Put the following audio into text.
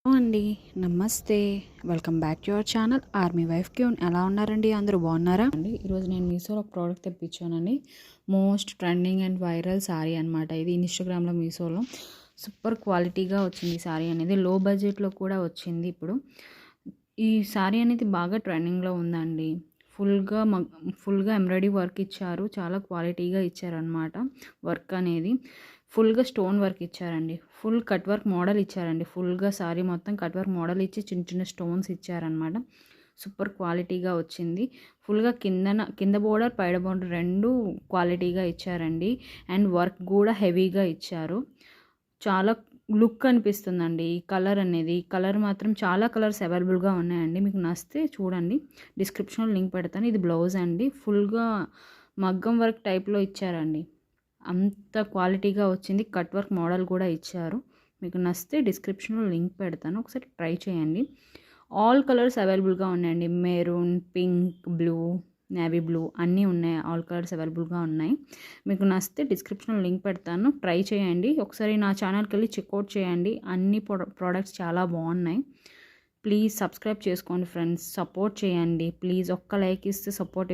Hello అండి. నమస్తే. Welcome back to your channel army wife queen. ఎలా ఉన్నారండి? అందరూ బాగున్నారా అండి? ఈరోజు నేను మీషోలో ఒక ప్రోడక్ట్ తెప్పించానండి. Most trending and viral saree అనమాట. ఇది ఇన్స్టాగ్రామ్లో మీషోలో సూపర్ క్వాలిటీగా వచ్చింది. శారీ అనేది లో బడ్జెట్లో కూడా వచ్చింది. ఇప్పుడు ఈ శారీ అనేది బాగా ట్రెండింగ్లో ఉందండి. ఫుల్గా ఎంబ్రాయిడరీ వర్క్ ఇచ్చారు. చాలా క్వాలిటీగా ఇచ్చారనమాట. వర్క్ అనేది ఫుల్గా స్టోన్ వర్క్ ఇచ్చారండి. ఫుల్ కట్ వర్క్ మోడల్ ఇచ్చారండి. ఫుల్గా శారీ మొత్తం కట్ వర్క్ మోడల్ ఇచ్చి చిన్న చిన్న స్టోన్స్ ఇచ్చారనమాట. సూపర్ క్వాలిటీగా వచ్చింది. ఫుల్గా కింద బోర్డర్ పైడ బోర్డర్ రెండు క్వాలిటీగా ఇచ్చారండి. అండ్ వర్క్ కూడా హెవీగా ఇచ్చారు. చాలా లుక్ అనిపిస్తుందండి. ఈ కలర్ మాత్రం చాలా కలర్స్ అవైలబుల్గా ఉన్నాయండి. మీకు నచ్చితే చూడండి, డిస్క్రిప్షన్లో లింక్ పెడతాను. ఇది బ్లౌజ్ అండి. ఫుల్గా మగ్గం వర్క్ టైప్లో ఇచ్చారండి. అంత క్వాలిటీగా వచ్చింది. కట్ వర్క్ మోడల్ కూడా ఇచ్చారు. మీకు నచ్చితే డిస్క్రిప్షన్లో లింక్ పెడతాను, ఒకసారి ట్రై చేయండి. ఆల్ కలర్స్ అవైలబుల్గా ఉన్నాయండి. Maroon, pink, blue, navy blue అన్నీ ఉన్నాయి. ఆల్ కలర్స్ అవైలబుల్గా ఉన్నాయి. మీకు నచ్చితే డిస్క్రిప్షన్లో లింక్ పెడతాను, ట్రై చేయండి. ఒకసారి నా ఛానల్కి వెళ్ళి చెక్అవుట్ చేయండి. అన్ని ప్రోడక్ట్స్ చాలా బాగున్నాయి. ప్లీజ్ సబ్స్క్రైబ్ చేసుకోండి ఫ్రెండ్స్. సపోర్ట్ చేయండి ప్లీజ్. ఒక్క లైక్ ఇస్తే సపోర్ట్